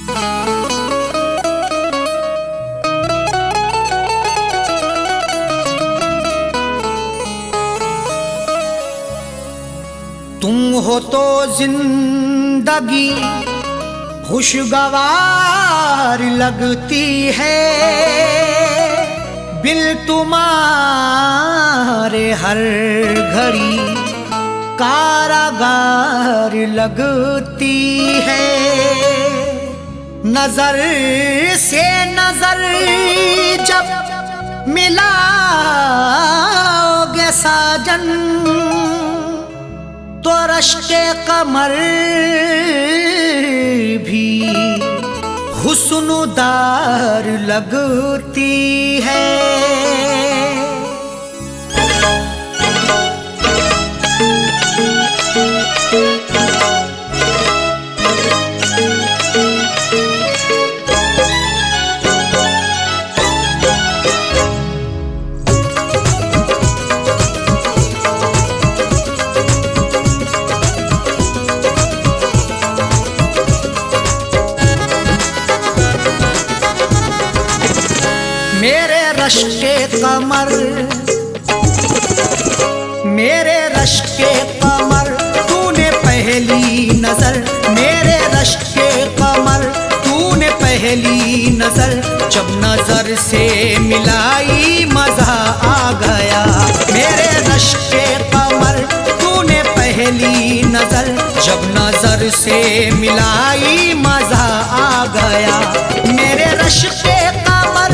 तुम हो तो जिंदगी खुशगवार लगती है, बिल तुम्हारे हर घड़ी कारागार लगती है। नजर से नजर जब मिलाओगे साजन, तो रश्के कमर भी हुस्नुदार लगती है। मेरे रश्के कमर, मेरे रश्के कमर, तूने पहली नजर, मेरे रश्के कमर, तूने पहली नजर, जब नजर से मिलाई मजा आ गया। मेरे रश्के कमर, तूने पहली नजर, जब नजर से मिलाई मजा आ गया। मेरे रश्के कमर,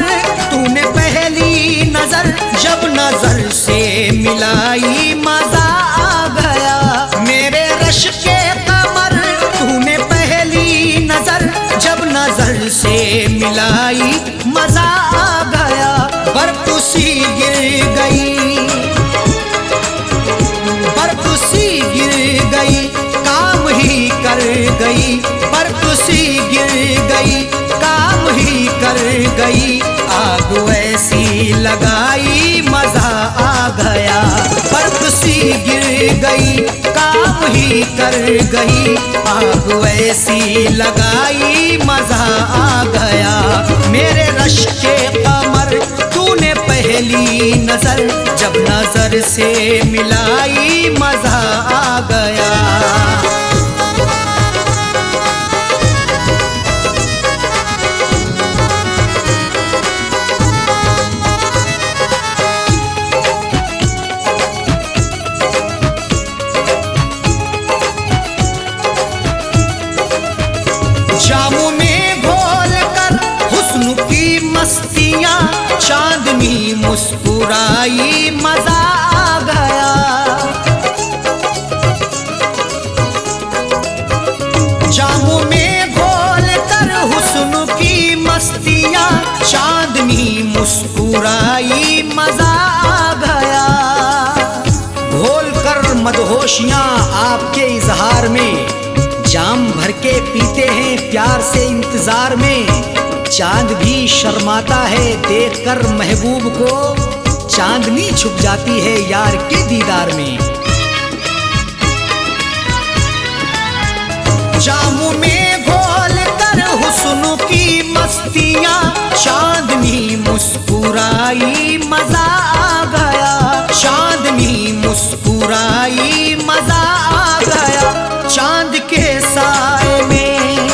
तूने पहली नजर, जब नजर से मिलाई मजा आ गया। मेरे रश्के कमर, तूने पहली नजर, जब नजर से मिलाई मजा आ गया। बर्फ सी गिर गई, बर्फ सी गिर गई, काम ही कर गई, बर्फ सी गिर गई, काम ही कर गई। आग ऐसी लगाई मजा आ गया, बर्फ सी गिर गई, काम ही कर गई। आग ऐसी लगाई मजा आ गया। मेरे रश्के कमर, तूने पहली नजर, जब नजर से मिलाई मजा आ गया। जामों में घोल कर हुस्न की मस्तियां, चांदनी मुस्कुराई मजा आ गया। जामों में घोल कर हुस्न की मस्तियां, चांदनी मुस्कुराई मजा आ गया। घोल कर मदहोशियां आपके इजहार में, जाम भर के पीते हैं प्यार से इंतजार में। चांद भी शर्माता है देखकर महबूब को, चांदनी छुप जाती है यार के दीदार में। जामों में घोल कर हुस्न की मस्तियां, चांदनी मुस्कुराई मजा आ गया। चांदनी मुस्कुराई मजा आ गया। चांद के साए में,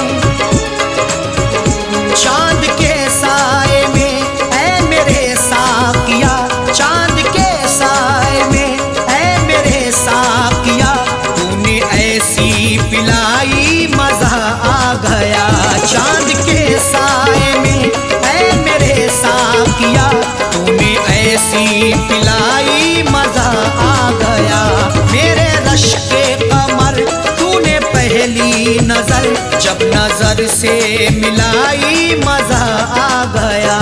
चांद के साए में, ऐ मेरे साकिया, चांद के साए में, ऐ मेरे साकिया, तूने ऐसी पिलाई मजा आ गया। चांद के साए में, ऐ मेरे साकिया, तूने ऐसी पिलाई मजा आ गया। मेरे रश्के कमर, तूने पहली नजर, जब नजर से मिलाई मजा आ गया।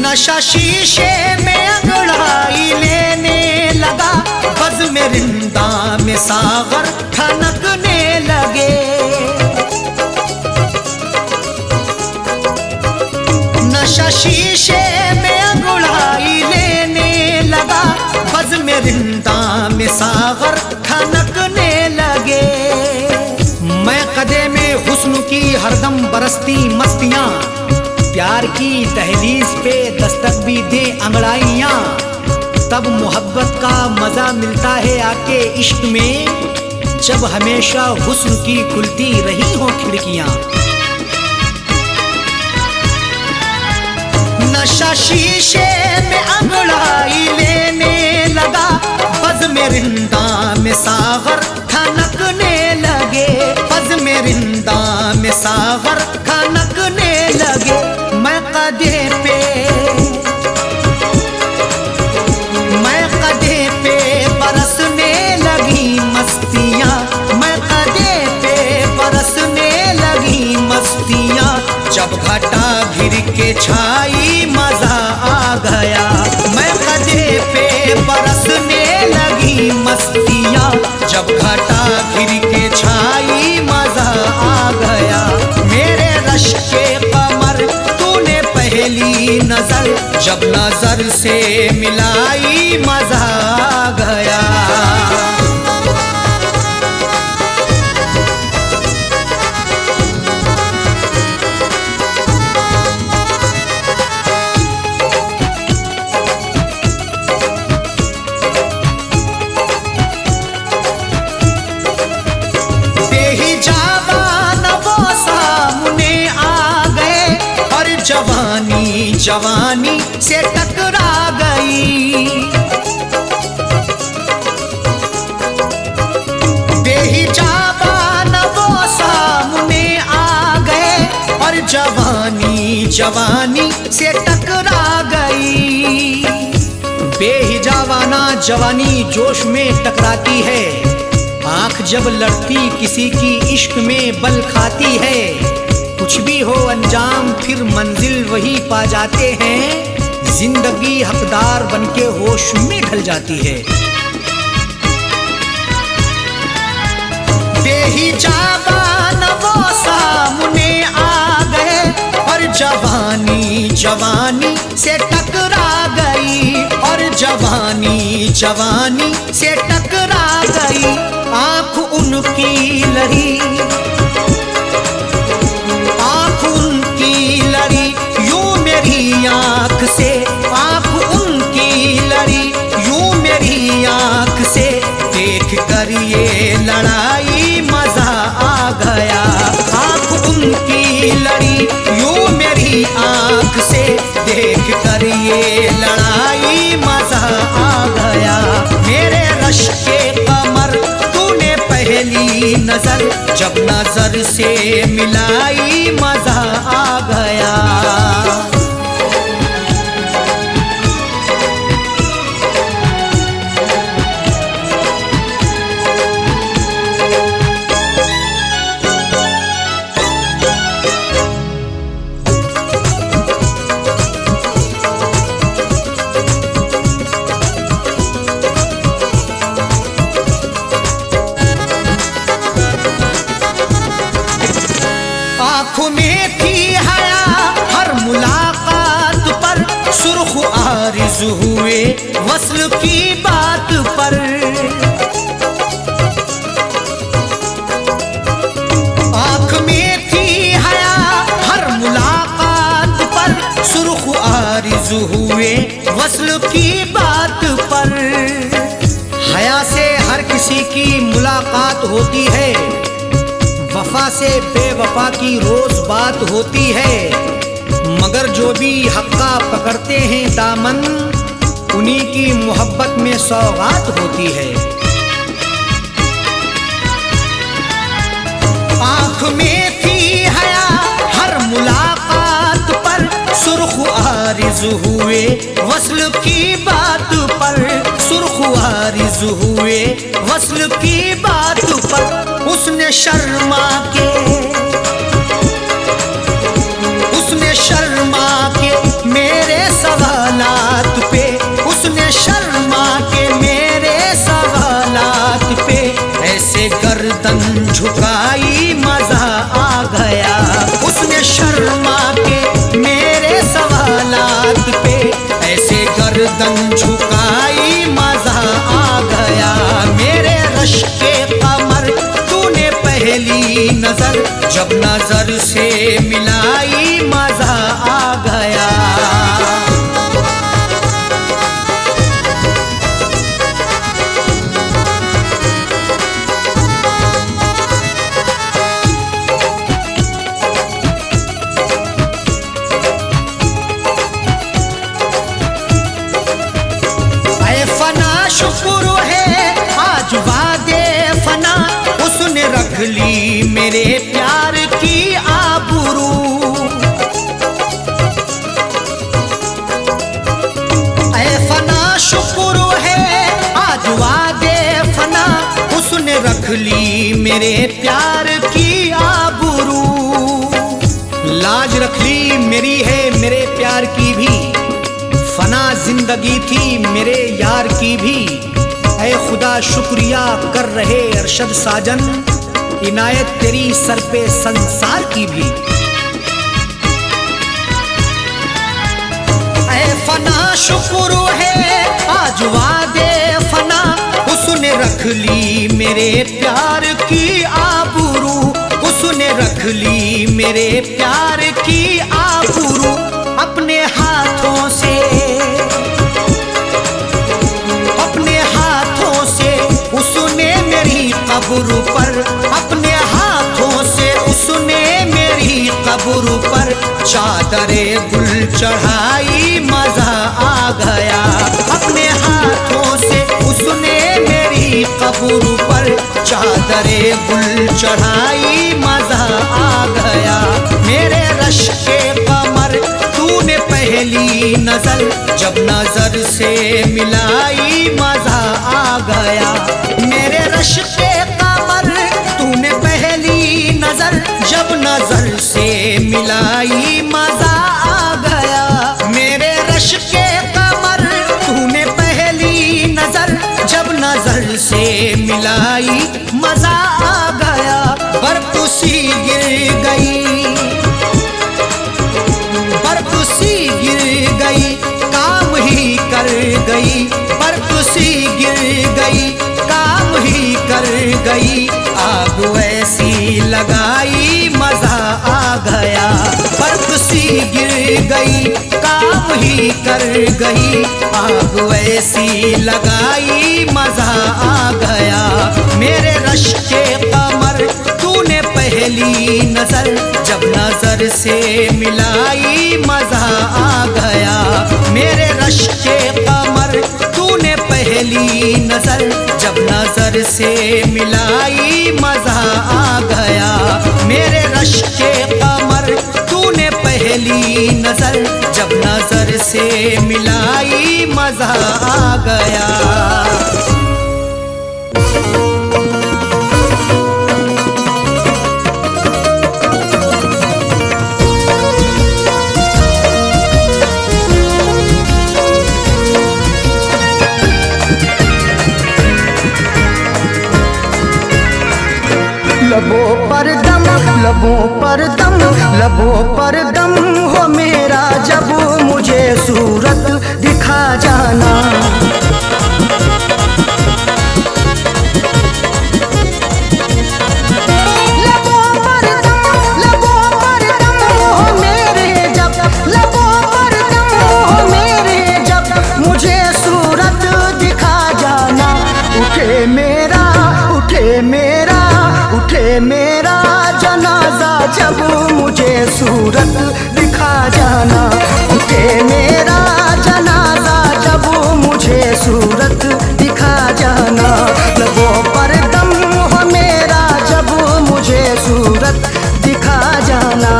नशा शीशे में अंगड़ाई लेने लगा, बज़ में रिंदा में सागर ठनकने लगे। नशा शीशे में अंगड़ाई लेने लगा, बज़ में रिंदा में सागर ठनकने लगे। मैं कदे में हुस्न की हरदम बरसती मस्तियाँ, प्यार की दहलीज पे दस्तक भी दे अंगड़ाइयाँ, तब मोहब्बत का मजा मिलता है आके इश्क में, जब हमेशा हुस्न की खुलती रही हो खिड़कियाँ। नशा शीशे में अंगड़ाई लेने लगा, बज़ में रिंदा में सागर ठनकने लगे, बज़ में रिंदा में सागर ठनकने लगे। मैं कदे पे बरसने लगी मस्तियाँ, मैं कदे पे बरसने लगी मस्तियाँ, जब घटा घिर के छाई मजा आ गया। मैं कदे पे बरसने लगी मस्तियाँ, जब घटा घिर के छाई मजा आ गया। मेरे रश के कमर तूने पहली नजर, जब नजर से मिलाई मजा आ गया। जवानी जवानी से टकरा गई, बेहिजाबान वो सामने आ गए, और जवानी जवानी से टकरा गई। बेहिजाबाना जवानी जोश में टकराती है, आंख जब लड़ती किसी की इश्क में बल खाती है। कुछ भी हो अंजाम फिर मंजिल वही पा जाते हैं, जिंदगी हकदार बनके होश में ढल जाती है। बेहिजाबान वो सामने आ गए, और जवानी जवानी से टकरा गई, और जवानी जवानी से टकरा गई। आंख उनकी लड़ी, यूं मेरी आंख से, आंख उनकी लड़ी यूं मेरी आंख से, देख कर ये लड़ाई मजा आ गया। आंख उनकी लड़ी यूं मेरी आंख से, देख कर ये लड़ाई मजा आ गया। मेरे रश के कमर तूने पहली नजर, जब नजर से मिलाई मजा आ गया। आँखों में थी हया हर मुलाकात पर, सुर्ख आरिज़ हुए वस्ल की बात पर। आँख में थी हया हर मुलाकात पर, सुर्ख आरिज़ हुए वस्ल की बात पर। हया से हर किसी की मुलाकात होती है, वफा से बेवफा की रोज बात होती है, मगर जो भी हक्का पकड़ते हैं दामन, उन्हीं की मोहब्बत में सौगात होती है। आँख में थी हया हर मुलाकात पर, सुर्ख आरिज़ हुए वस्ल की बात पर, सुर्ख आरिज़ हुए वस्ल की बात पर। उसने शर्मा के, उसने शर्मा के मेरे सवालात पे, उसने शर्मा के मेरे सवालात पे, ऐसे गर्दन झुकाई मजा आ गया। उसने शर्मा के मेरे सवालात पे, ऐसे गर्दन झुकाई मजा आ गया। मेरे रश के कमर तूने पहली नजर जब नजर से मिलाई मजा आ गया। ऐ फना शुक्र है आज वादे फना, उसने रख ली मेरे प्यार की आबरू। ऐ फना शुक्र है आज वादे फना, उसने रख ली मेरे प्यार की आबरू। लाज रख ली मेरी है मेरे प्यार की भी, फना जिंदगी थी मेरे यार की भी। ऐ खुदा शुक्रिया कर रहे अरशद साजन, इनायत तेरी सर पे संसार की भी। ऐ फना शुक्र है आज वादे फना, उसने रख ली मेरे प्यार की आबरू। उसने रख ली मेरे प्यार की आबरू। अपने हाथों से, अपने हाथों से उसने मेरी कब्र पर, अपने हाथों से उसने मेरी कब्र पर चादरे गुल चढ़ाई मजा आ गया। अपने हाथों से उसने मेरी कब्र पर चादरे गुल चढ़ाई मजा आ गया। मेरे रश के कमर तूने पहली नजर जब नजर से मिलाई मजा आ गया। मेरे रश के कमर तूने पहली नजर जब नजर से मिलाई मजा आ गया। मेरे रश के कमर तूने पहली नजर जब नजर से मिलाई मजा आ गया। बर्फ सी गिर गई, बर्फ सी गिर गई काम ही कर गई। बर्फ सी गिर गई काम ही कर गई। आग ऐसी लगाई मजा आ गया। बर्फ सी गिर गई काम ही कर गई। आग ऐसी लगाई मजा आ गया। मेरे रश के कमर तूने पहली नजर जब नजर से मिलाई मजा आ गया। मेरे रश के कमर तूने पहली नजर जब नजर से मिलाई मजा आ गया। मेरे रश के कमर तूने पहली नजर जब नजर से मिलाई मजा आ गया। लबों पर दम, लबों पर दम, लबों पर दम हो मेरा जब मुझे सूरत दिखा जाना। लबों पर दम, लबों पर दम हो मेरे जब, लबों पर दम हो मेरे जब मुझे सूरत दिखा जाना। उठे मेरा, उठे मेरा, उठे मेरा जनाजा जब मुझे सूरत दिखा जाना। उठे मेरा जनाजा जब मुझे सूरत दिखा जाना। लबों पर दम हो मेरा जब मुझे सूरत दिखा जाना।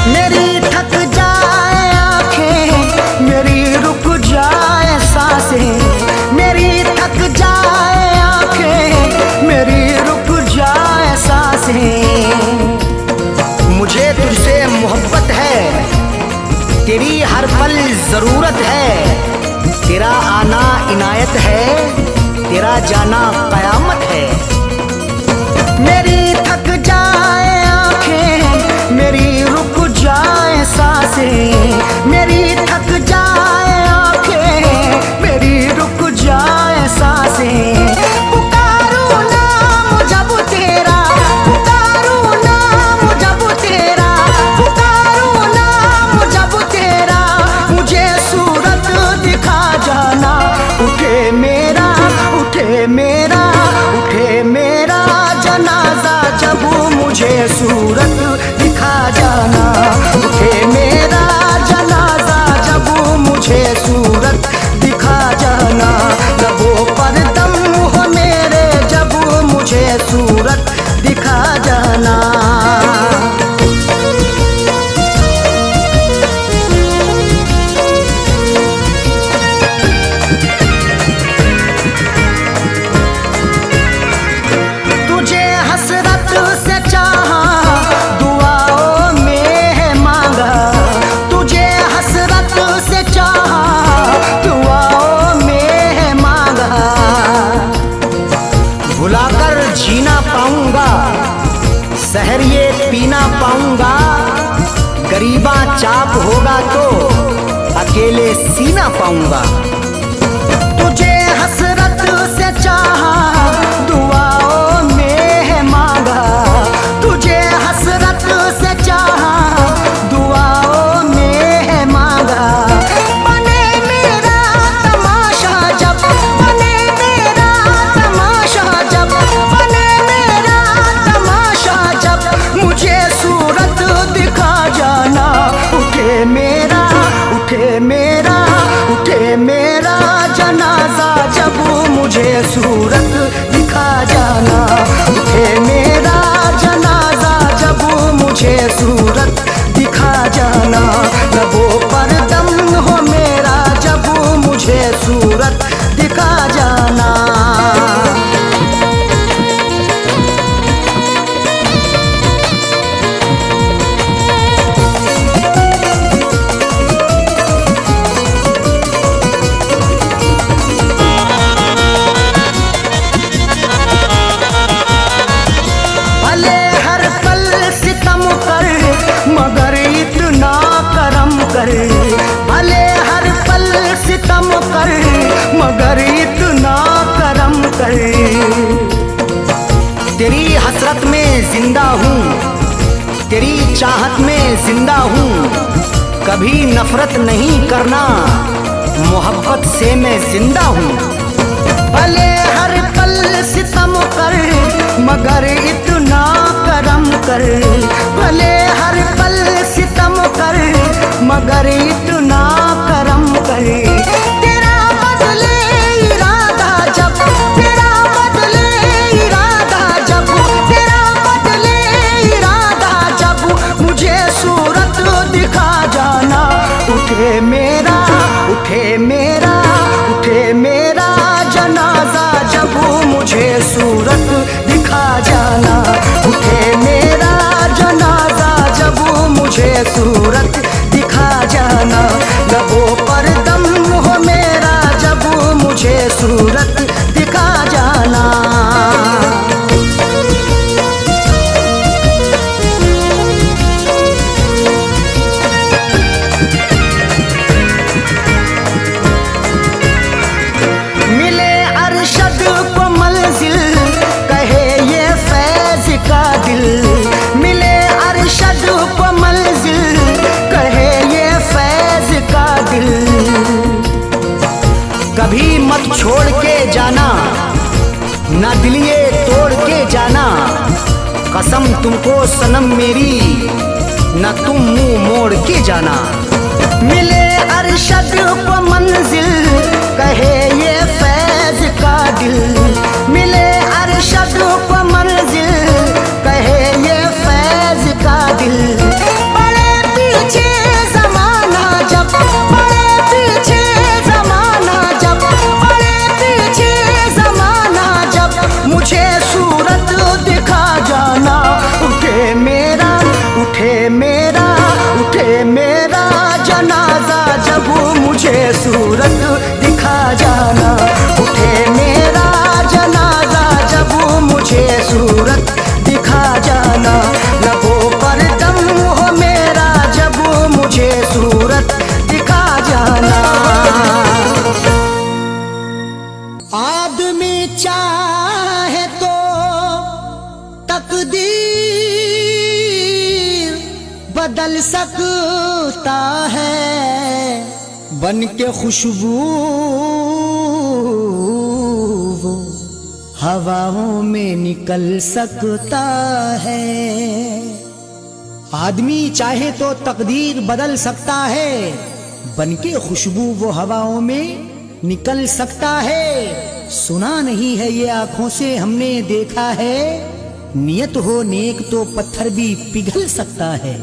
मेरी थक जाए आंखें, मेरी रुक जाए सांसें, मेरी थक जाए आंखें, मेरी रुक जाए सांसें। मुझे तुझसे मोहब्बत है, तेरी हर पल जरूरत है, तेरा आना इनायत है, तेरा जाना कयामत है। मेरी थक जाए आंखें, मेरी रुक जाए सांसें, मेरी थक जाए आंखें, मेरी रुक जाए सांसें। पुकारूं नाम जब तेरा, पुकारूं नाम जब तेरा, पुकारूं नाम जब तेरा, मुझे सूरत दिखा जाना। उठे मेरा, उठे मेरा, उठे मेरा जनाजा जब मुझे सूरत दिखा जाना। उठे मेरा जनाजा जब मुझे सूरत दिखा जाना। लबों पर दम हो मेरे जब मुझे सूरत दिखा जाना। भुलाकर जीना पाऊंगा, सहर ये पीना पाऊंगा, गरीबा चाप होगा तो अकेले सीना पाऊंगा। तुझे हसरत से चाहा, दुआओं में है मांगा, तुझे हसरत से चाहा, दुआओं में है मांगा। बने मेरा तमाशा जब, बने मेरा तमाशा जब, बने मेरा तमाशा जब, मुझे सूरत दिखा जाना। उठे मेरा, उठे मेरा, उठे मेरा जनाजा जब मुझे सूरत दिखा जाना। उठे मेरा जनाजा जब मुझे सूरत दिखा जाना। लबों पर दम हो मेरा जब मुझे सूरत दिखा जाना। भले हर पल सितम कर मगर इतना करम कर, भले हर पल सितम कर मगर इतना करम कर। तेरी हसरत में जिंदा हूँ, तेरी चाहत में जिंदा हूँ, कभी नफरत नहीं करना, मोहब्बत से मैं जिंदा हूँ। भले हर पल सितम कर मगर इतना करम कर, भले हर पल सितम कर मगर इतना करम कर। तेरा बदले इरादा जब, तेरा बदले इरादा जब, तेरा बदले इरादा जब, मुझे सूरत दिखा जाना। उठे मेरा, उठे मेरा, उठे मेरा जनाजा जब मुझे सूरत दिखा जाना। उठे मेरा जनाजा जब मुझे सूरत दिखा जाना। लबों पर दम हो मेरा जब मुझे सूरत दिखा जाना। मिले अरशद को मंजिल कहे ये फैज का दिल, मिले अरशद को मंजिल कहे ये फैज का दिल। कभी मत छोड़ के जाना, ना दिल ये तोड़ के जाना, कसम तुमको सनम मेरी, न तुम मुंह मोड़ के जाना। मिले अरशद को मंजिल कहे ये फैज का दिल, मिले अरशद को मंजिल कहे ये फैज का दिल। बड़े सूरत दिखा जाना। उठे मेरा जनाजा जब मुझे सूरत दिखा जाना। लबों पर दम हो मेरा जब मुझे सूरत दिखा जाना। आदमी चाहे तो तकदीर बदल सकता है, बन के खुशबू वो हवाओं में निकल सकता है। आदमी चाहे तो तकदीर बदल सकता है, बनके खुशबू वो हवाओं में निकल सकता है। सुना नहीं है ये आंखों से हमने देखा है, नियत हो नेक तो पत्थर भी पिघल सकता है।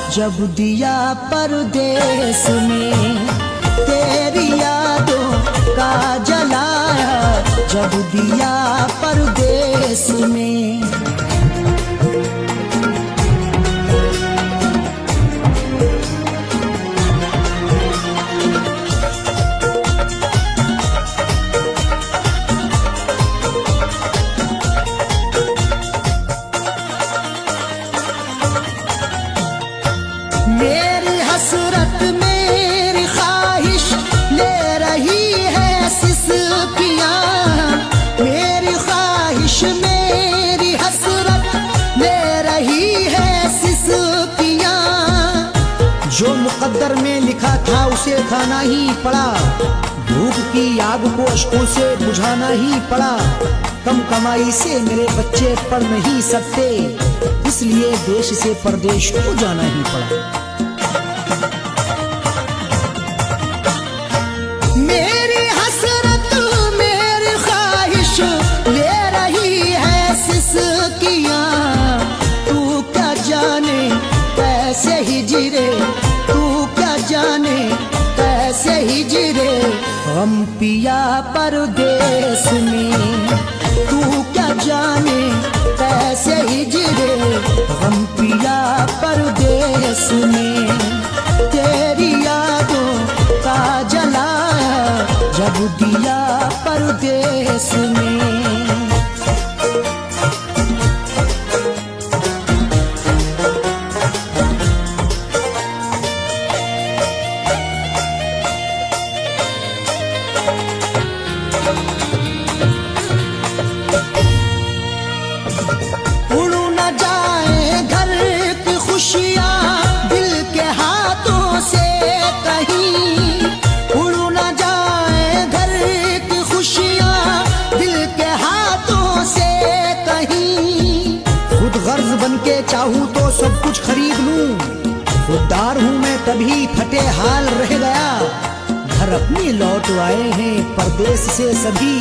जब दिया परदेस में तेरी यादों का जलाया, जब दिया परदेस में। मेरी हसरत मेरी ख्वाहिश ले रही है सिसकियाँ, मेरी ख्वाहिश मेरी हसरत ले रही है सिसकियाँ। जो मुकद्दर में लिखा था उसे खाना ही पड़ा, भूख की आग को अश्कों से बुझाना ही पड़ा। कम कमाई से मेरे बच्चे पढ़ नहीं सकते, इसलिए देश से परदेश को जाना ही पड़ा। मेरी हसरत मेरी ख्वाहिश ले रही है सिसकियाँ, तू क्या जाने कैसे हिजरे, तू क्या जाने कैसे हिजरे गम पिया परदेस में। तू क्या जाने कैसे हिजरे गम पिया परदेस में। तेरी यादों का जलाया, जब दिया परदेस में। उड़ न जाए घर की खुशियाँ दिल के हाथों से कहीं, उड़ न जाए घर की खुशियाँ दिल के हाथों से कहीं। खुद गर्ज बन के चाहूँ तो सब कुछ खरीद लूं, खुददार हूँ मैं तभी फटे हाल रह गया। घर अपने लौट आए हैं परदेस से सभी,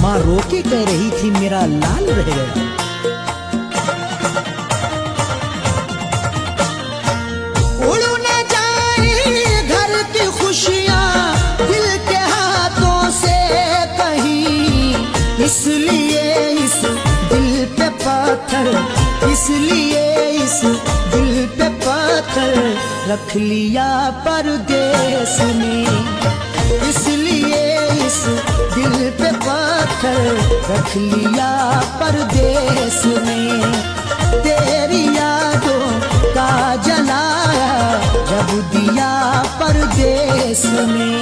माँ रोके कह रही थी मेरा लाल रह गया। उड़ न जाए घर की खुशियाँ दिल के हाथों से कहीं, इसलिए इस दिल पे पत्थर, इसलिए इस दिल पे पत्थर रख लिया परदेस में। इसलिए इस दिल पे पत्थर रख लिया परदेस में। तेरी यादों का जलाया जब दिया परदेस में।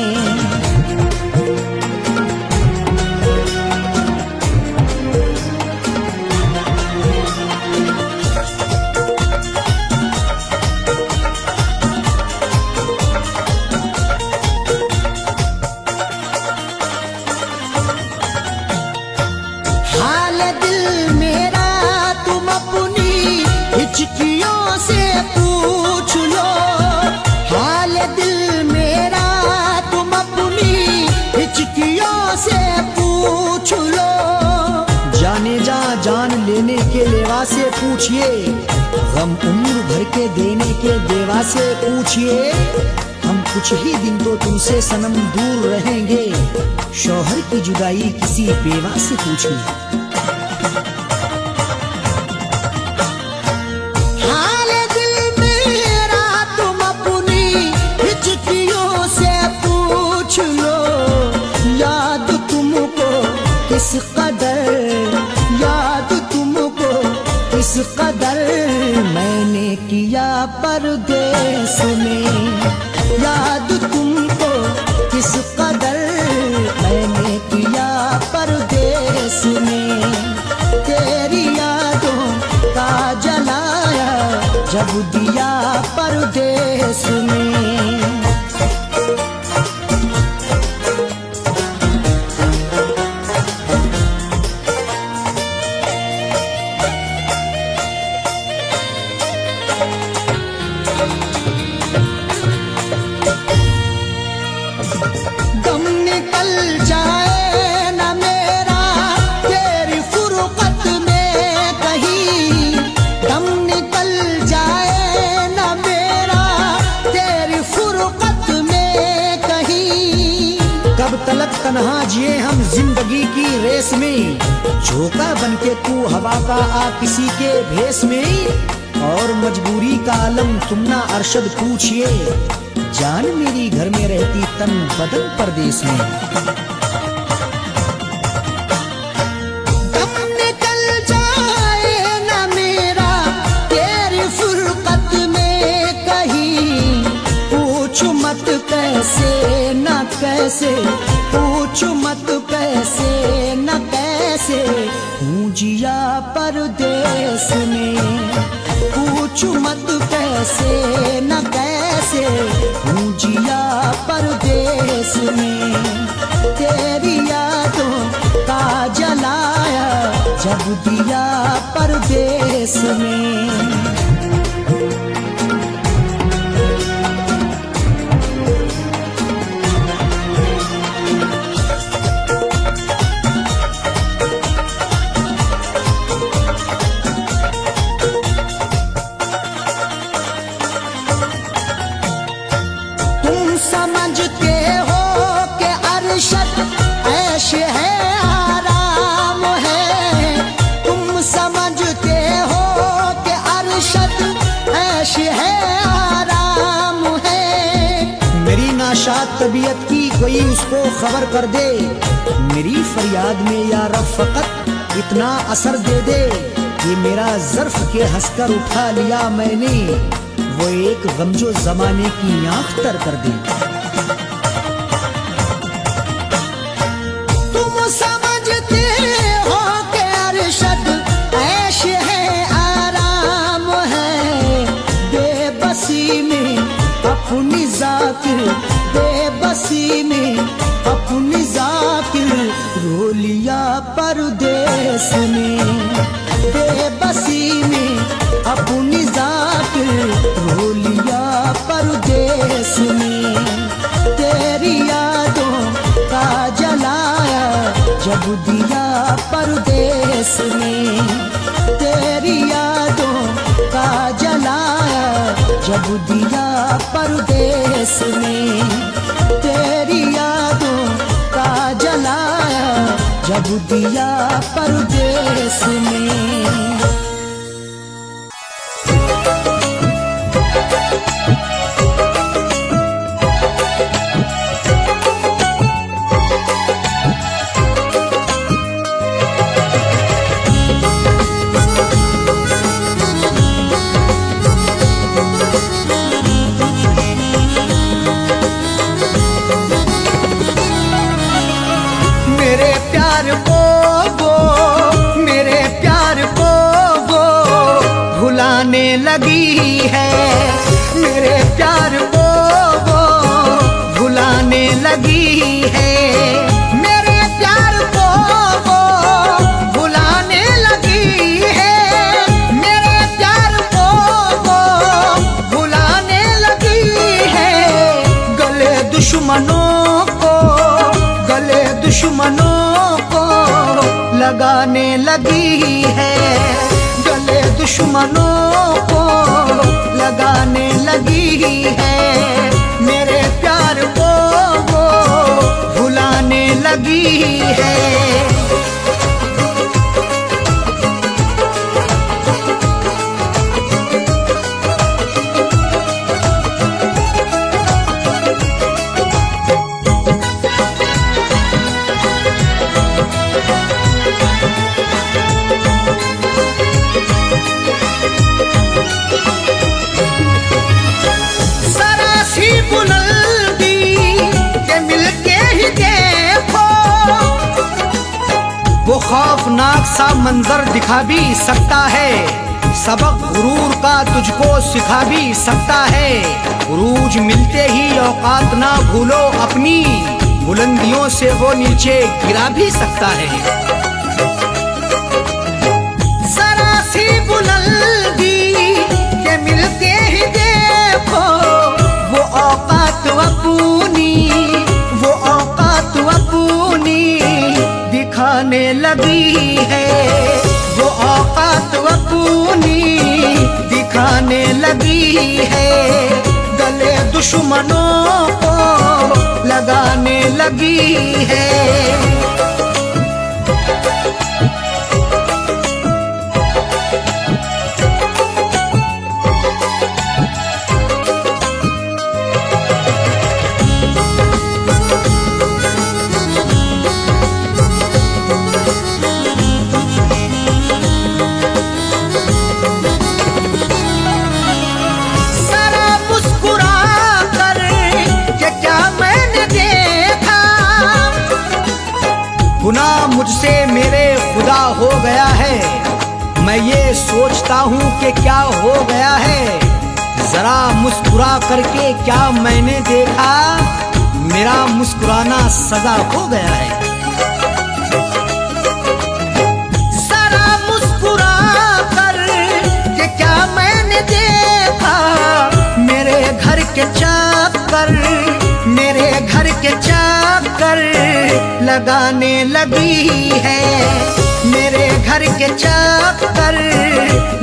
हिचकियों से पूछ लो हाल दिल मेरा, तुम अपनी हिचकियों से पूछ लो। जाने जा जान लेने के लेवा से पूछिए, गम उम्र भर के देने के देवा से पूछिए। हम कुछ ही दिन तो तुमसे सनम दूर रहेंगे, शौहर की जुदाई किसी बेवा से पूछिए। किस कदर याद तुमको, किस कदर मैंने किया परदेस में। याद तुमको किस कदर मैंने किया परदेस में। तेरी यादों का जलाया जब दिया परदेस में। तलक तन्हा जिए हम जिंदगी की रेस में, झोंका बनके तू हवा का आ किसी के भेस में। और मजबूरी का आलम तुम ना अरशद पूछिए, जान मेरी घर में रहती तन बदन परदेस में। दम निकल जाए ना मेरा तेरी फुरकत में कहीं, पूछ मत कैसे न कैसे, पूछ मत कैसे न कैसे हूँ जिया परदेस में। पूछ मत कैसे न कैसे हूँ जिया परदेस में। तेरी यादों का जलाया जब दिया परदेस में। समझते हो कि अरशद ऐश है आराम है, तुम समझते हो कि अरशद ऐश है आराम है। मेरी नाशाद तबीयत की कोई उसको खबर कर दे, मेरी फरियाद में या रब फकत इतना असर दे दे। ये मेरा ज़र्फ के हंसकर उठा लिया मैंने, वो एक गम जो जमाने की आँख तर कर दे। तुम समझते हो कि अरशद ऐश है आराम है, बेबसी में अपनी जाकिर, बेबसी में अपनी जाकिर रो लिया परदेस में। बेबसी में अपनी जाकिर रो लिया परदेस में। तेरी यादों का जलाया जब दिया परदेस में। तेरी यादों का जलाया जब दिया परदेस में। तेरी यादों का जलाया जब दिया परदेस में। प्यार को वो भुलाने लगी है, मेरे प्यार को वो भुलाने लगी है, मेरे प्यार को वो भुलाने लगी है। गले दुश्मनों को लगाने लगी है, गले दुश्मनों को लगाने लगी है, मेरे प्यार को वो भुलाने लगी है। वो खौफनाक सा मंजर दिखा भी सकता है, सबक गुरूर का तुझको सिखा भी सकता है। गुरूज मिलते ही औकात ना भूलो अपनी, बुलंदियों से वो नीचे गिरा भी सकता है। जरा सी बुलंदी के मिलते ही देखो, वो औकात अपनी, वो औकात अपनी दिखाने लगी है, वो औकात अपनी दिखाने लगी है। गले दुश्मनों को लगाने लगी है। गुनाह मुझसे मेरे खुदा हो गया है, मैं ये सोचता हूँ कि क्या हो गया है। जरा मुस्कुरा करके क्या मैंने देखा, मेरा मुस्कुराना सजा हो गया है। जरा मुस्कुरा कर के क्या मैंने देखा, मेरे घर के चक्कर, मेरे घर के चक्कर लगाने लगी है, मेरे घर के चक्कर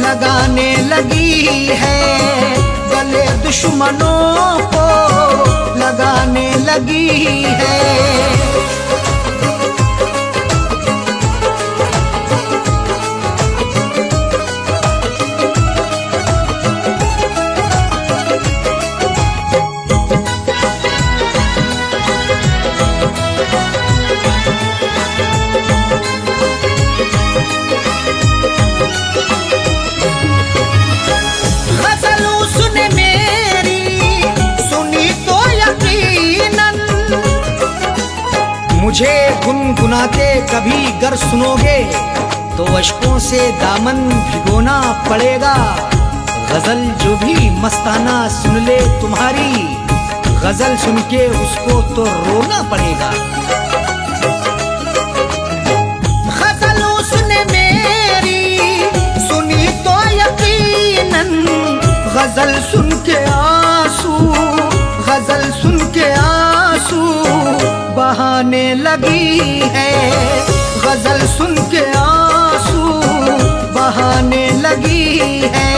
लगाने लगी है। गले दुश्मनों को लगाने लगी है। मुझे गुनगुनाते कभी गर सुनोगे तो अश्कों से दामन भिगोना पड़ेगा। गजल जो भी मस्ताना सुन ले तुम्हारी, गजल सुन के उसको तो रोना पड़ेगा। गजल उसने मेरी सुनी तो यकीनन, गजल सुन के आंसू, गजल सुन के आंसू बहाने लगी है, गजल सुन के आंसू बहाने लगी है।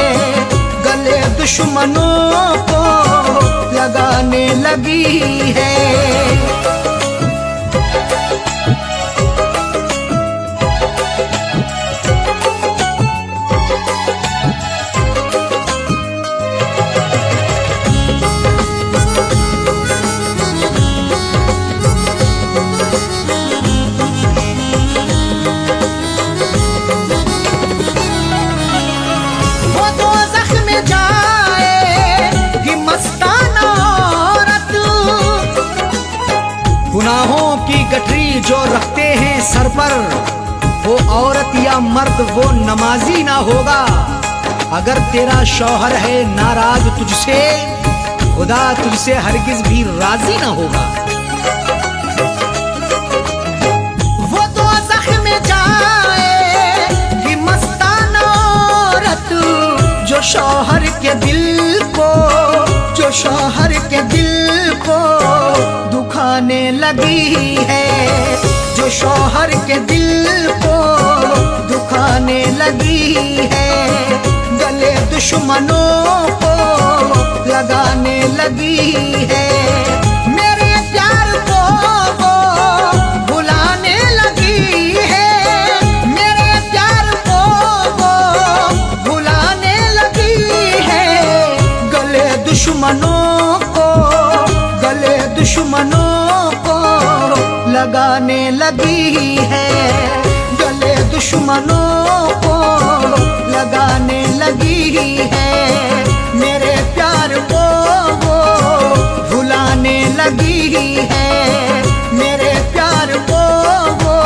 गले दुश्मनों को लगाने लगी है। गुनाहों की गठरी जो रखते हैं सर पर, वो औरत या मर्द वो नमाजी ना होगा। अगर तेरा शौहर है नाराज तुझसे, खुदा तुझसे हरगिज भी राजी ना होगा। वो दोज़ख में जाएगी मस्ताना औरत जो शौहर के दिल को दुखाने लगी है, जो शौहर के दिल को दुखाने लगी है, गले दुश्मनों को लगाने लगी है। मेरे प्यार को वो भुलाने लगी है, मेरे प्यार को वो भुलाने लगी है, गले दुश्मनों को लगाने लगी है, गले दुश्मनों को लगाने लगी है। मेरे प्यार को वो भुलाने लगी है, मेरे प्यार को वो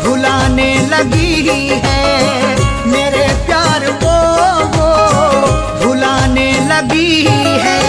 भुलाने लगी है, मेरे प्यार को वो भुलाने लगी है।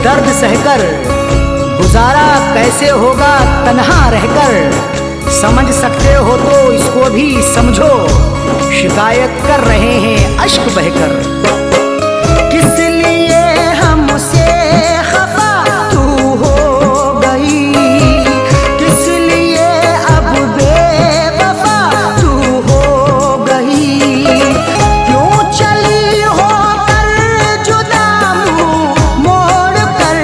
दर्द सहकर गुजारा कैसे होगा तन्हा रहकर। समझ सकते हो तो इसको भी समझो, शिकायत कर रहे हैं अश्क बहकर। किस लिए हमसे खफा तू हो गई, किस लिए अब बेवफा तू हो गई, क्यों चली हो कर जुदा मुँह मोड़ कर,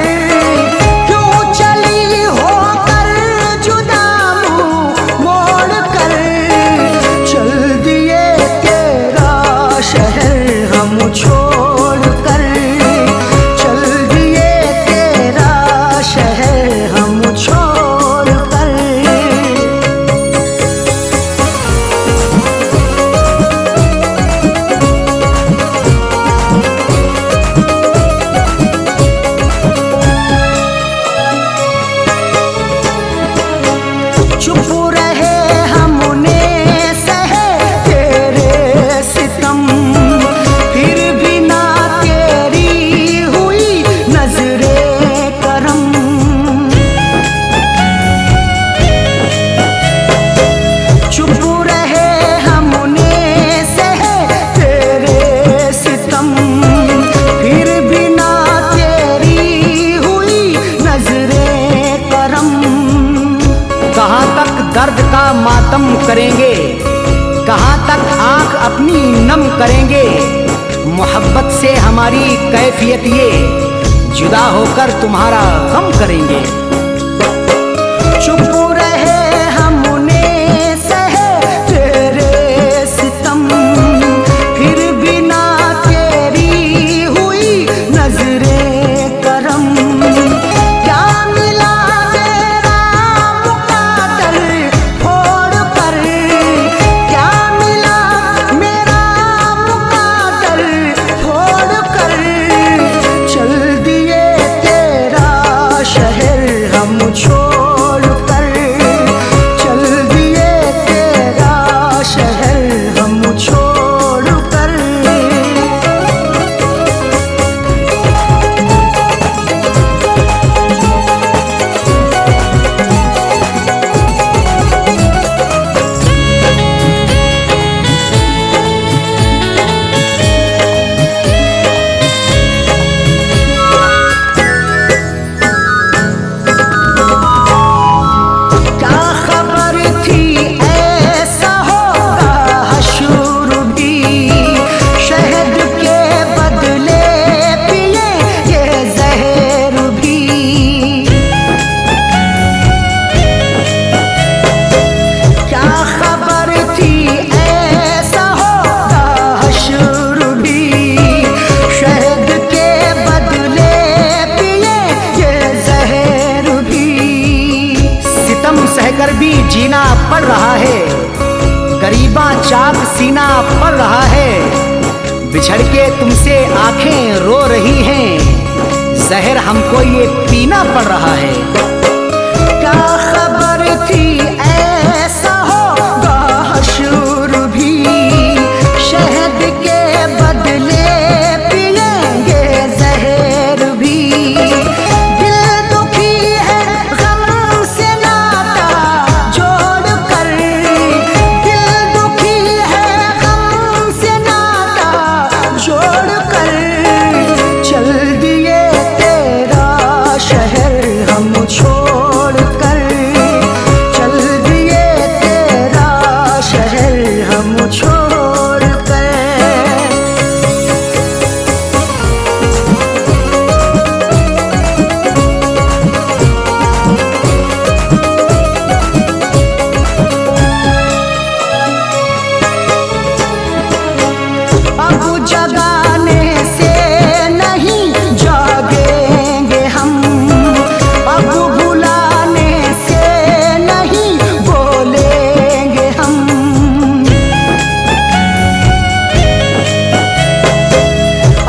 क्यों चली हो कर जुदा मुँह मोड़ कर। चल दिए तेरा शहर हम छोड़ मातम करेंगे, कहाँ तक आंख अपनी नम करेंगे। मोहब्बत से हमारी कैफियत ये, जुदा होकर तुम्हारा गम करेंगे। चुप रहे हमने सहे तेरे सितम, फिर भी ना तेरी हुई नजरे करम। क्या मिला तेरा मुकादर फोड़ कर, क्या मिला मेरा मुकादर फोड़ कर। चल दिए तेरा शहर हम छोड़ कर, चल दिए तेरा शहर हम छोड़ कर। क्या खबर थी ऐसा होगा हशर भी, शहद के बदले पिए ये जहर भी। क्या खबर थी ऐसा होगा हशर भी, शहद के बदले पिए ये जहर भी। सितम सहकर भी जीना पड़ रहा है, गरीबा चाक सीना पड़ रहा है। बिछड़ के तुमसे आंखें रो रही हैं, जहर हमको ये पीना पड़ रहा है। क्या खबर थी ऐसा होगा हशर भी, शहद के बदले पिएंगे जहर भी। दिल दुखी है गम से नाता जोड़ कर, दिल दुखी है गम से नाता जोड़ कर। चल दिए तेरा शहर हम छोड़ कर, चल दिए तेरा शहर हम छोड़ कर। अब जगाने से नहीं जागेंगे हम, अब बुलाने से नहीं बोलेंगे हम।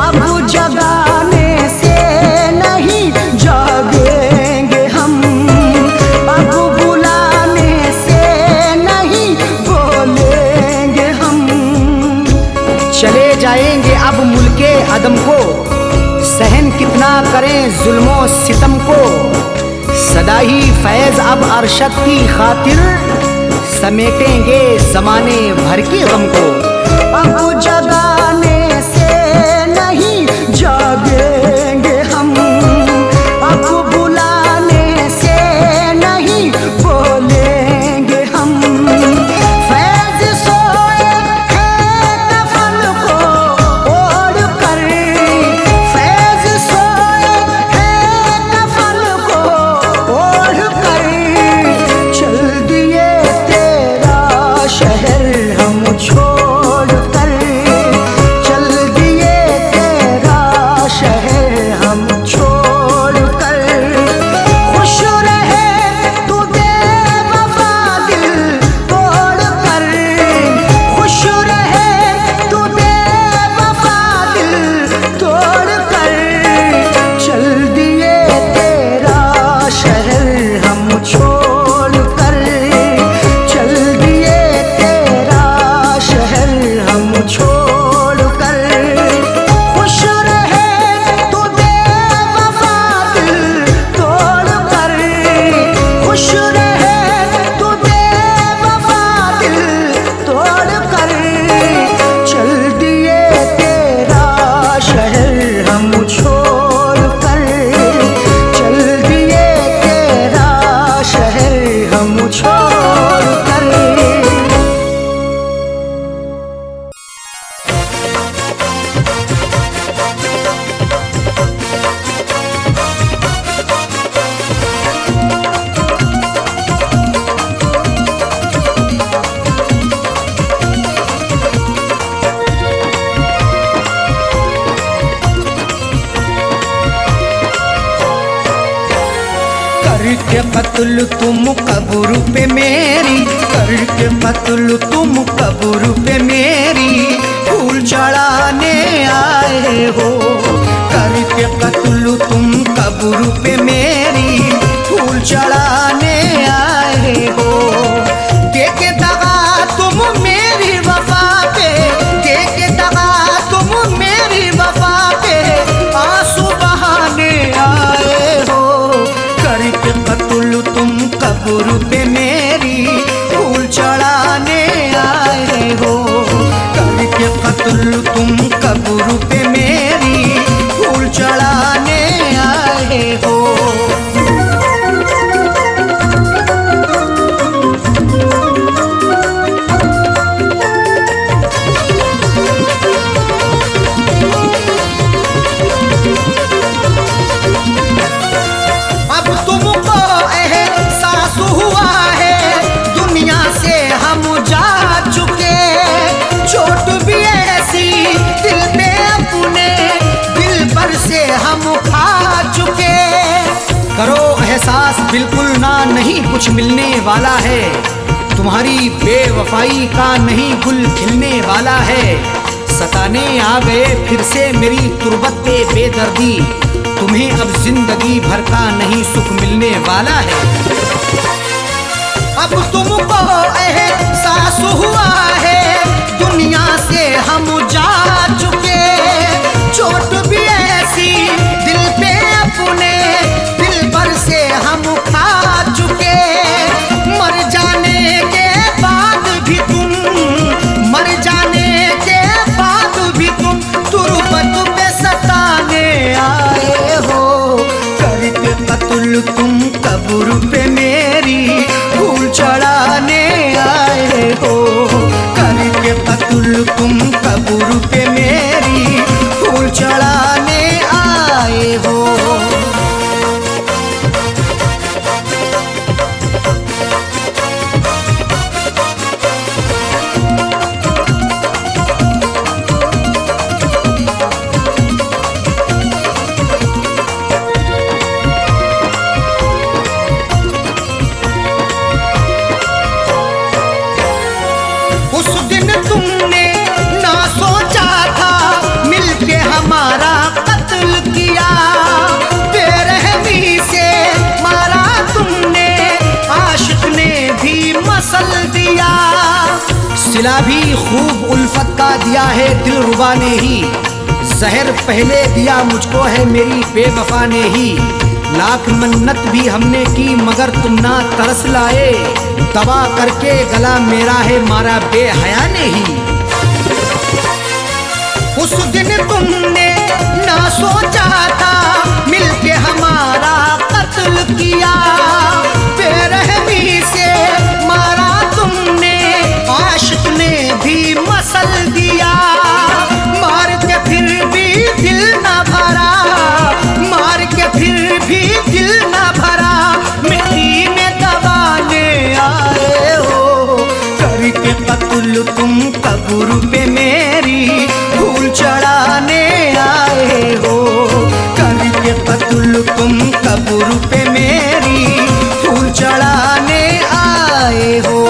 अब जगाने से नहीं जागेंगे हम, अब बुलाने से नहीं बोलेंगे हम। चले जाएंगे अब मुल्के अदम को, सहन कितना करें जुल्मों सितम को। सदा ही फैज अब अरशद की खातिर, समेटेंगे जमाने भर के गम को। अब जगाने से नहीं जागेंगे हम, अब बुलाने से नहीं बोलेंगे हम। फैज सोए हैं कफन को ओढ़ कर, फैज सोए हैं कफन को ओढ़ कर। चल दिए तेरा शहर हम छोड़ कर, करके कत्ल तुम कब्र पे मेरी, करके कत्ल तुम कब्र पे मेरी फूल चढ़ाने आए हो। करके कत्ल तुम कब्र पे मेरी फूल चढ़ाने आए हो। के दगा तुम मेरी वफा पे, के दगा तुम मेरी वफा पे आंसू बहाने आए हो। करके कत्ल तुम कब्र पे मेरी फूल चढ़ाने आए हो। करके कत्ल तुम कब्र पे मेरी फूल चढ़ाने आए हो। अब तुमको एहसास हुआ है दुनिया से हम जा चुके, चोट भी ऐसी दिल पे अपने दिल पर से हम खा चुके। करो एहसास बिल्कुल ना, नहीं कुछ मिलने वाला है, तुम्हारी बेवफाई का नहीं गुल खिलने वाला है। सताने आ गए फिर से मेरी तुरबत पे बेदर्दी, तुम्हें अब जिंदगी भर का नहीं सुख मिलने वाला है। अब तुमको एहसास हुआ है दुनिया से हम जा चुके, चोट भी ऐसी दिल पे अपने दिल पर से हम खा चुके। मर जाने के बाद भी तुम, मर जाने के बाद भी तुम तुरबत पे सताने आए हो। करके कत्ल तुम कब्र पे मेरी फूल चढ़ाने आए हो। करके कत्ल तुम कब्र पे मेरी फूल चढ़ाने आए हो। उस दिन तुमने ना सोचा था मिलके हमारा कत्ल किया, बेरहमी से मारा तुमने आशिक ने भी मसल दिया। सिला भी खूब उल्फत का दिया है दिलरुबा ने ही, जहर पहले दिया मुझको है मेरी बेवफा ने ही। लाख मन्नत भी हमने की मगर तुम ना तरस लाए, दबा करके गला मेरा है मारा बेहया ने ही। उस दिन तुमने ना सोचा था मिलके हमारा कत्ल किया, बेरहमी से मारा तुमने आशिक ने भी मसल दिया। मार के फिर भी दिल ना भरा, मार के फिर भी दिल ना भरा, मिट्टी में दबाने आए हो। करके कत्ल तुम कब्र पे मेरी फूल चढ़ाने आए हो। करके कत्ल तुम कब्र पे मेरी फूल चढ़ाने आए हो।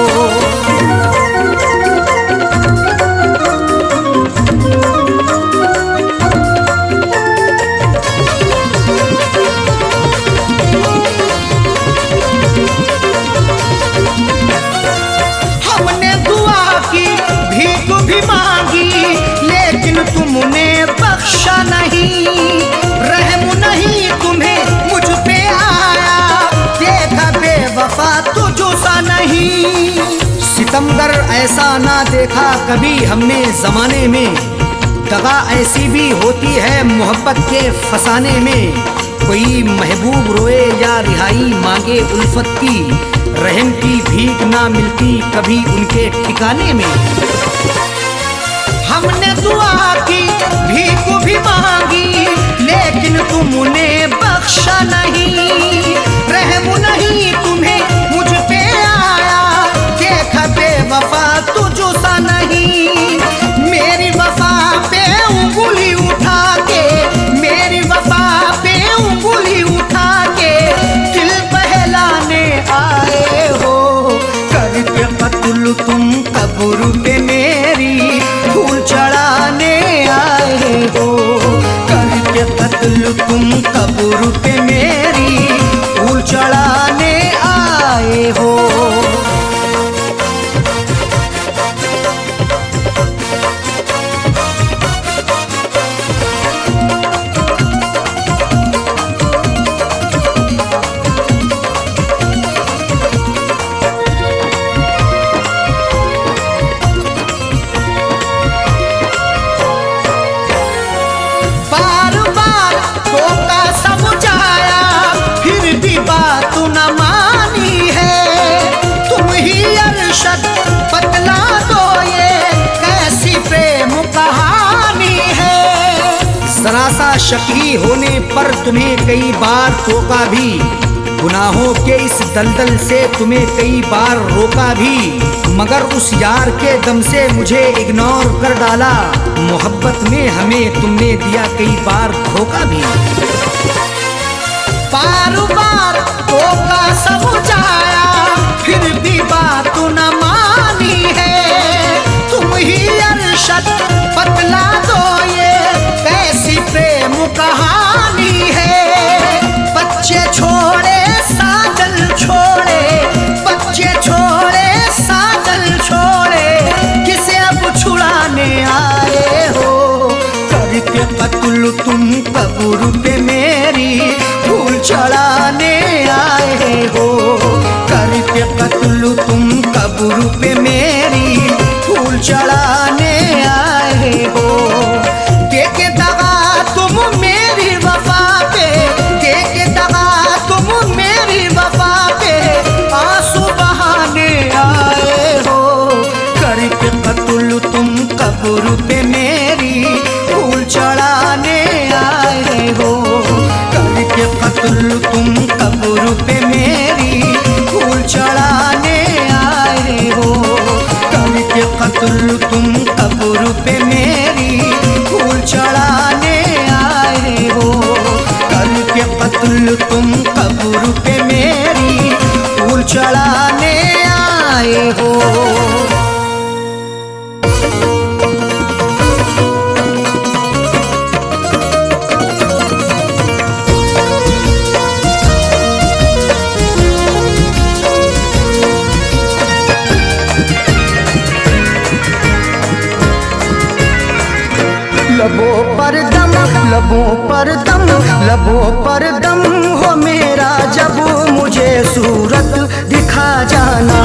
हमने दुआ की भीख भी मांगी लेकिन तुमने बख्शा नहीं, रहम नहीं तुम्हें मुझ पे आया, देखा बेवफा तुझसा नहीं। सितमगर ऐसा ना देखा कभी हमने जमाने में, दगा ऐसी भी होती है मोहब्बत के फसाने में। कोई महबूब रोए या रिहाई मांगे उल्फत की, रहम की भीख ना मिलती कभी उनके ठिकाने में। हमने दुआ की भीख भी मांगी लेकिन तुमने बख्शा नहीं, रहम नहीं तुम्हें मुझ पे आया, देखा बेवफा तुझसा नहीं। मेरी वफा पे उंगली उठा के, मेरी वफा पे उंगली उठा के दिल बहला सरासा शकी होने पर तुम्हें कई बार टोका भी, गुनाहों के इस दलदल से तुम्हें कई बार रोका भी, मगर उस यार के दम से मुझे इग्नोर कर डाला। मोहब्बत में हमें तुमने दिया कई बार धोखा भी। बार बार धोखा समझाया फिर भी बात न मानी है। तुम ही अरशद बतला दो ये कैसी प्रेम कहानी है। बच्चे छोड़े साजल छोड़े, बच्चे छोड़े साजल छोड़े, किसे अब छुड़ाने आए हो। करके कत्ल तुम कब्र पे मेरी फूल चढ़ाने आए हो। करके कत्ल तुम कब्र पे मेरी फूल चढ़ाने आए हो। के दगा तुम मेरी वफा पे, के दगा तुम मेरी वफा पे आंसू बहाने आए हो। करके कत्ल तुम कब्र पे मेरी फूल चढ़ाने आए हो। करके कत्ल तुम कब्र पे मेरी फूल चढ़ाने आए हो। करके कत्ल तुम कब्र पे मेरी फूल चढ़ाने आए हो। करके कत्ल तुम कब्र पे मेरी फूल चढ़ाने आए हो। लबों पर दम, लबों पर दम, लबों पर दम हो मेरा जब मुझे सूरत दिखा जाना।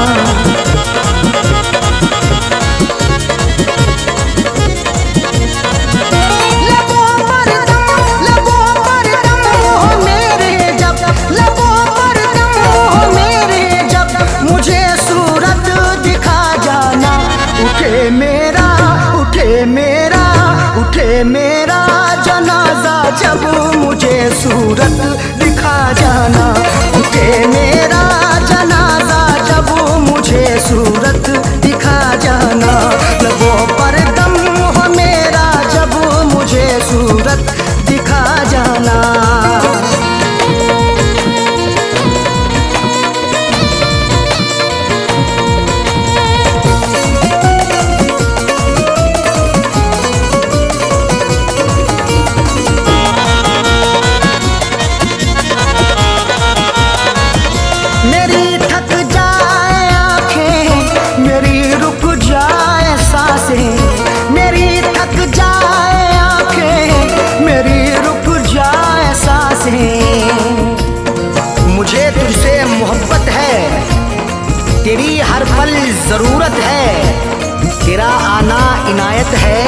लबों पर दम, लबों पर दम हो मेरे जब, लबों पर दम हो मेरे जब मुझे सूरत दिखा जाना। उठे मेरा, उठे मेरा, उठे मेरा जनाजा जब मुझे सूरत दिखा जाना। उठे मेरा जनाजा जब मुझे सूरत दिखा जाना। लबों पर दम हो मेरा जब मुझे सूरत दिखा जाना। मुझे तुझसे मोहब्बत है, तेरी हर पल जरूरत है। तेरा आना इनायत है,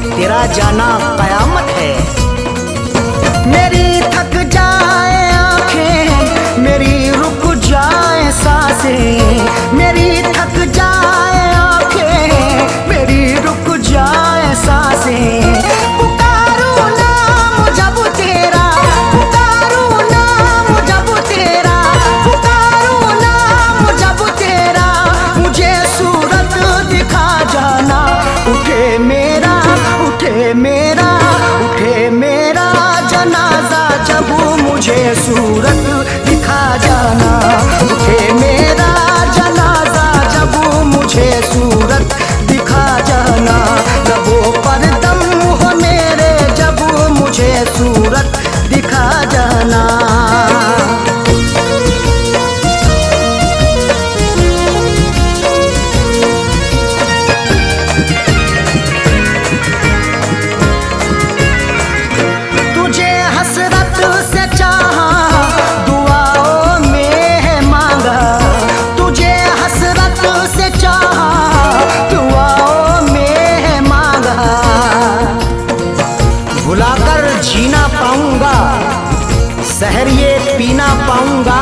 तेरा जाना कयामत है। मेरी थक जाए आंखें, मेरी रुक जाए सांसें। मेरी थक जाए आंखें, मेरी रुक जाए सांसें। पुकारूं नाम जब तेरा, पुकारूं नाम जब तेरा, पुकारूं नाम जब तेरा, मुझे सूरत दिखा जाना। उठे मेरा, उठे मेरा, उठे मेरा जनाजा जब मुझे सूरत दिखा जाना। उठे मेरा जनाजा जब मुझे सूरत दिखा जाना। लबों पर दम हो मेरे जब मुझे सूरत दिखा जाना। तुझे हसरत से चाहा, दुआओं में मांगा। तुझे हसरत से चाहा, दुआओं में मांगा। भुलाकर जीना पाऊंगा, सहर ये पीना पाऊंगा।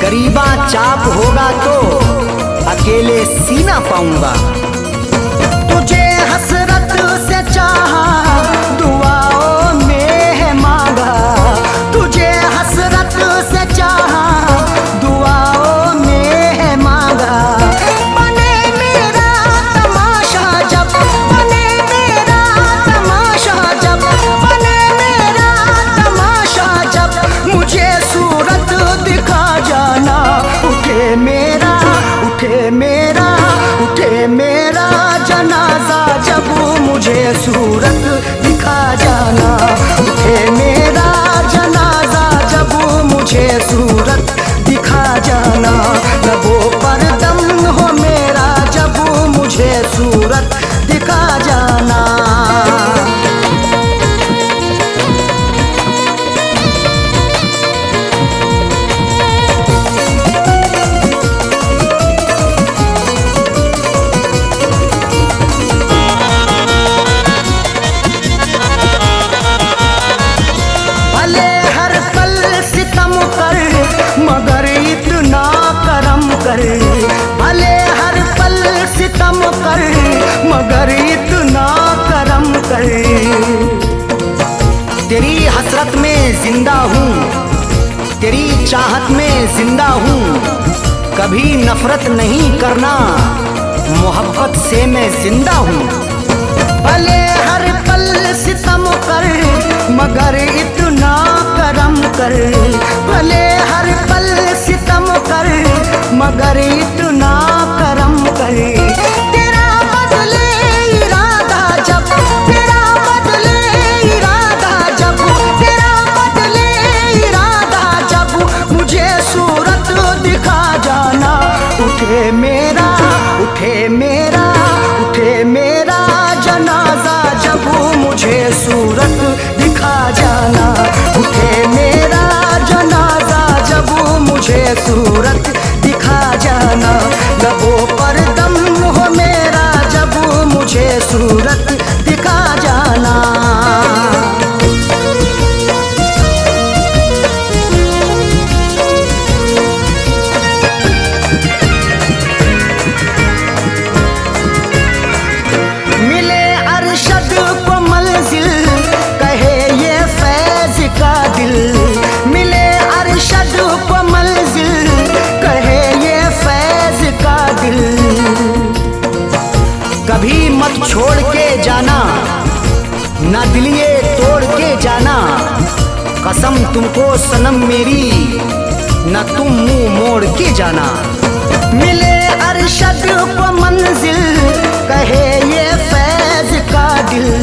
गरीबा चाक होगा तो अकेले सीना पाऊंगा। तुझे हसरत से चाहा, दुआओं तेरी हसरत में जिंदा हूँ, तेरी चाहत में जिंदा हूँ, कभी नफरत नहीं करना, मोहब्बत से मैं जिंदा हूँ। भले हर पल सितम कर मगर इतना करम कर, भले हर पल सितम कर मगर इतना करम कर। तेरा बदले इरादा जब, तेरा बदले इरादा जब, तेरा बदले इरादा जब, मुझे सूरत दिखा जाना। उठे मेरा, उठे मेरा, उठे मेरा जनाजा जब, मुझे सूरत दिखा जाना। उठे मेरा जनाजा जब, मुझे सूरत दिखा जाना। लबों पर दम हो मेरा जब, मुझे सूरत दिखा जाना। मिले अरशद को मंजिल कहे ये फैज का दिल, मिले अरशद को मंजिल कहे ये फैज का दिल। कभी मत छोड़ के जाना, ना दिल ये तोड़ के जाना, कसम तुमको सनम मेरी, न तुम मुंह मोड़ के जाना। मिले अरशद को मंजिल कहे ये फैज का दिल,